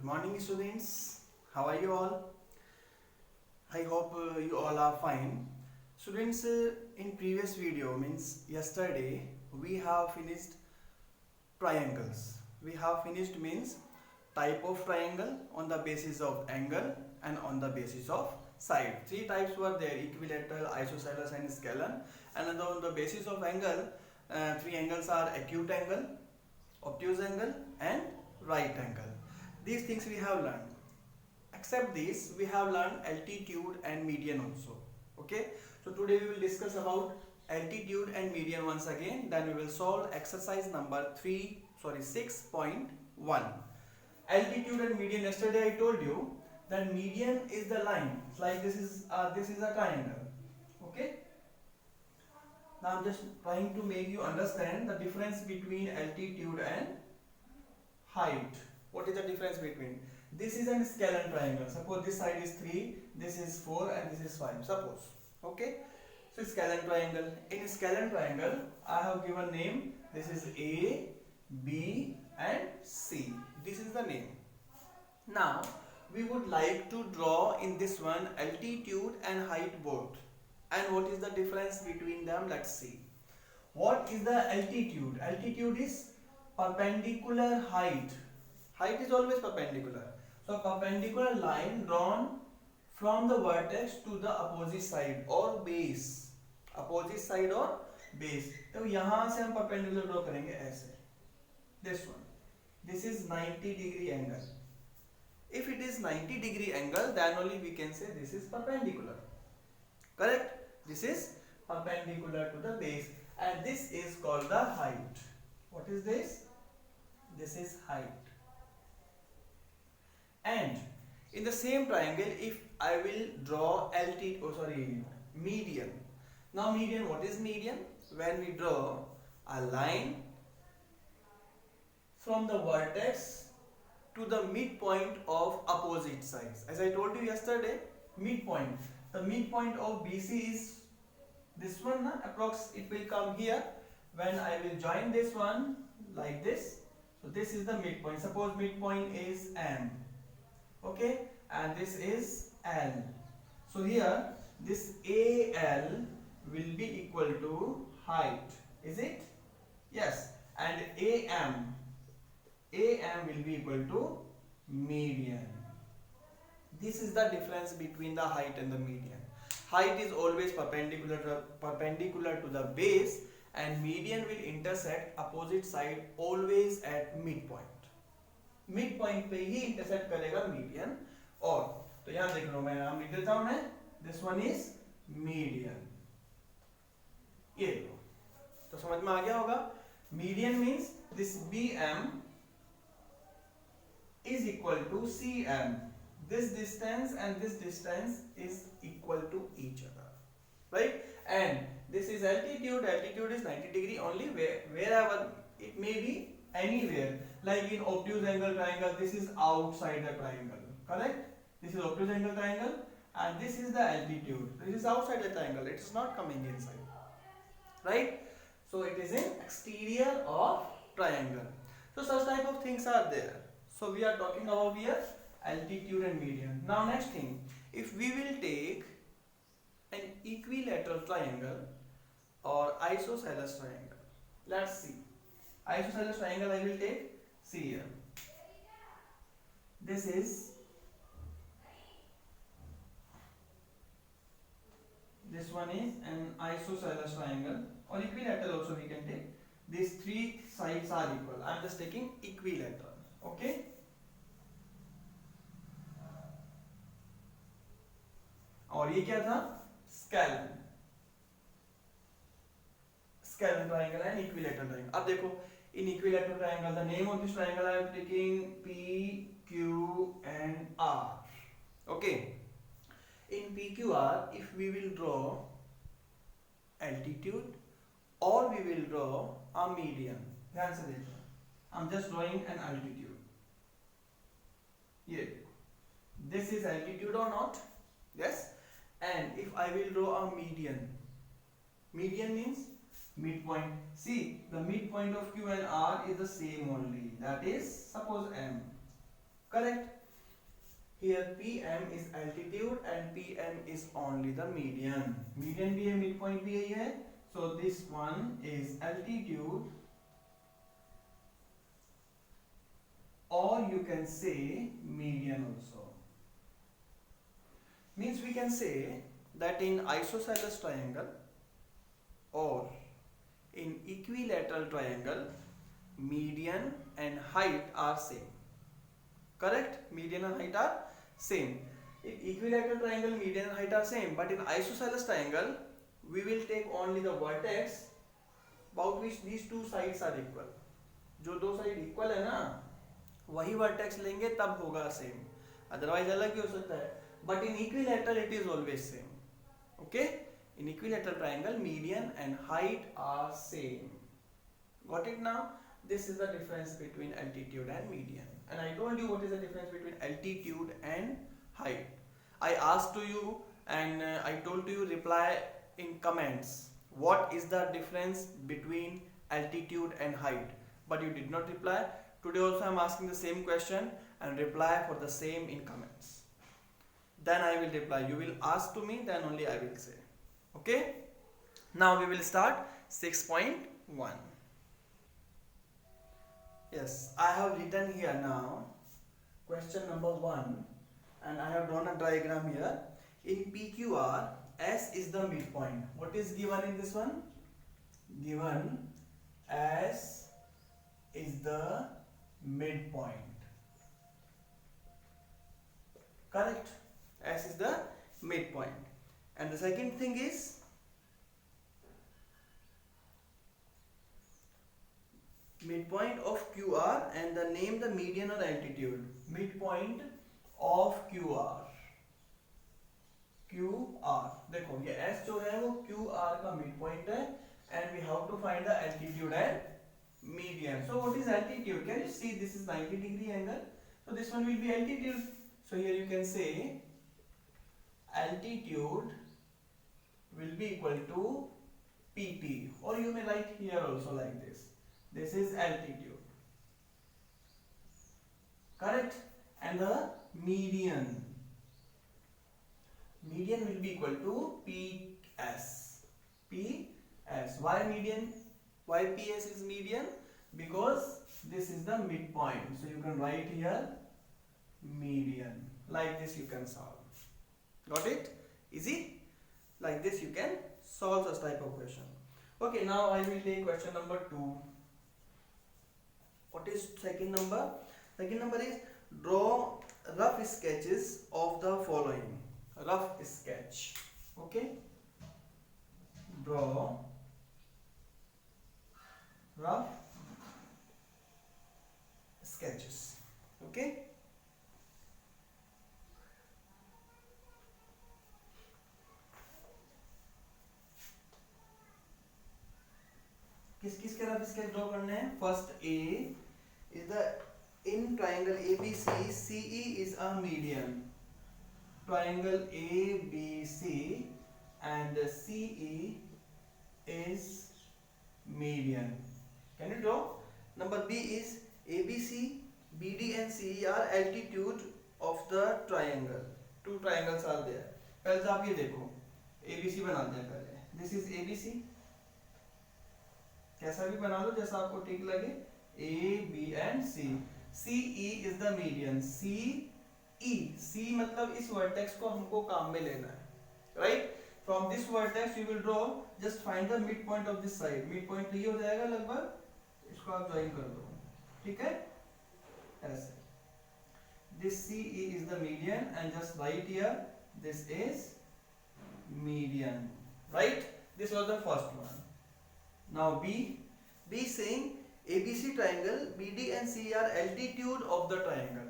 Good morning, students. How are you all? I hope you all are fine. Students, in previous video means yesterday we have finished triangles. We have finished means type of triangle on the basis of angle and on the basis of side. Three types were there: equilateral, isosceles, and scalene. And on the basis of angle, three angles are acute angle, obtuse angle, and right angle. These things we have learned. Except this, we have learned altitude and median also. Okay, so today we will discuss about altitude and median once again. Then we will solve exercise number 6.1. Altitude and median. Yesterday I told you that median is the line. It's like this is a triangle. Okay. Now I'm just trying to make you understand the difference between altitude and height. What is the difference between? This is a scalene triangle. Suppose this side is 3, this is 4, and this is 5. Suppose. Okay. So scalene triangle. In scalene triangle, I have given name. This is A, B, and C. This is the name. Now we would like to draw in this one altitude and height both. And what is the difference between them? Let's see. What is the altitude? Altitude is perpendicular height. Height is always perpendicular. So perpendicular line drawn from the vertex to the opposite side or base. Opposite side or base. तो यहाँ से हम perpendicular draw करेंगे ऐसे. This one. This is 90 degree angle. If it is 90 degree angle, then only we can say this is perpendicular. Correct? This is perpendicular to the base, and this is called the height. What is this? This is height. And in the same triangle, if I will draw median. Now median, what is median? When we draw a line from the vertex to the midpoint of opposite sides. As I told you yesterday, midpoint. The midpoint of BC is this one, approx it will come here. When I will join this one like this, so this is the midpoint. Suppose midpoint is M. Okay, and this is L. So here this AL will be equal to height. Is it? Yes. And AM will be equal to median. This is the difference between the height and the median. Height is always perpendicular to the base, and median will intersect opposite side always at midpoint. Midpoint पे ही intersect करेगा median. और तो यहाँ देख लो, मैं नाम लिख देता हूँ मैं. This one is median. ये लो, तो समझ में आ गया होगा. Median means this BM is equal to CM. This distance and this distance is equal to each other, right? And this is altitude. Altitude is 90 degree only wherever it may be, anywhere. Like in obtuse angle triangle, this is outside the triangle, correct? This is obtuse angle triangle, and this is the altitude. This is outside the triangle. It is not coming inside, right? So it is in exterior of triangle. So such type of things are there. So we are talking about here altitude and median. Now next thing, if we will take an equilateral triangle or isosceles triangle, let's see. Isosceles triangle I will take. See here. This one is an isosceles triangle, or equilateral also we can take. These three sides are equal. I am just taking equilateral. Okay. और ये क्या था? Scalene. Scalene triangle and equilateral triangle. अब देखो, in equilateral triangle, the name of this triangle I am taking P, Q, and R. Okay. In PQR, if we will draw altitude or we will draw a median. ध्यान से देखो. I'm just drawing an altitude. ये. This is altitude or not? Yes. And if I will draw a median. Median means midpoint. See, the midpoint of Q and R is the same only. That is, suppose M. Correct? correct? Here PM is altitude and PM is only the median. Median भी है, midpoint भी यही है. So this one is altitude, or you can say median also. Means we can say that in isosceles triangle or in equilateral triangle, median and height are same. Correct? Median and height are same. In equilateral triangle, median and height are same, but in isosceles triangle, we will take only the vertex about which these two sides are equal. जो दो side equal है ना, वही vertex लेंगे तब होगा same, otherwise अलग भी हो सकता है. But in equilateral it is always same. Okay, in equilateral triangle median and height are same. Got it now? This is the difference between altitude and median. And I told you what is the difference between altitude and height. I asked to you and I told to you reply in comments what is the difference between altitude and height, but you did not reply. Today also I am asking the same question and reply for the same in comments. Then I will reply. You will ask to me, then only I will say. Okay? Now we will start 6.1. Yes, I have written here now question number 1 and I have drawn a diagram here. In PQR, S is the midpoint. What is given in this one? Given S is the midpoint. Correct? S is the midpoint. And the second thing is midpoint of QR and the name the median or altitude. Midpoint of QR. QR. देखो ये S जो है वो QR का midpoint है and we have to find the altitude and median. So what is altitude? Can you see this is 90-degree angle? So this one will be altitude. So here you can say altitude will be equal to PT, or you may write here also like this. This is altitude. Correct? And the median. Median will be equal to PS. PS. Why median? Why PS is median? Because this is the midpoint. So you can write here median. Like this you can solve. Got it? Easy? Like this you can solve such type of question. Okay, now I will take question number 2. What is second number? Second number is draw rough sketches of the following. Rough sketch. Okay. Draw rough sketches. Okay. किस किस के rough sketch draw करने हैं? First A is the in triangle ABC, CE is a median. Triangle ABC and CE is median. Can you draw? Number B is ABC, BD and CE are altitude of the triangle. Two triangles are there. पहले आप ये देखो, ABC बनाते हैं पहले. This is ABC. कैसा भी बना लो जैसा आपको ठीक लगे. A, B and C. CE is the median. C मतलब इस vertex को हमको काम में लेना है, right? From this vertex you will draw. Just find the midpoint of this side. Midpoint ये हो जाएगा लगभग. इसको आप join कर दो, ठीक है? ऐसे. This CE is the median and just write here. This is median, right? This was the first one. Now B saying ABC triangle BD and C are altitude of the triangle.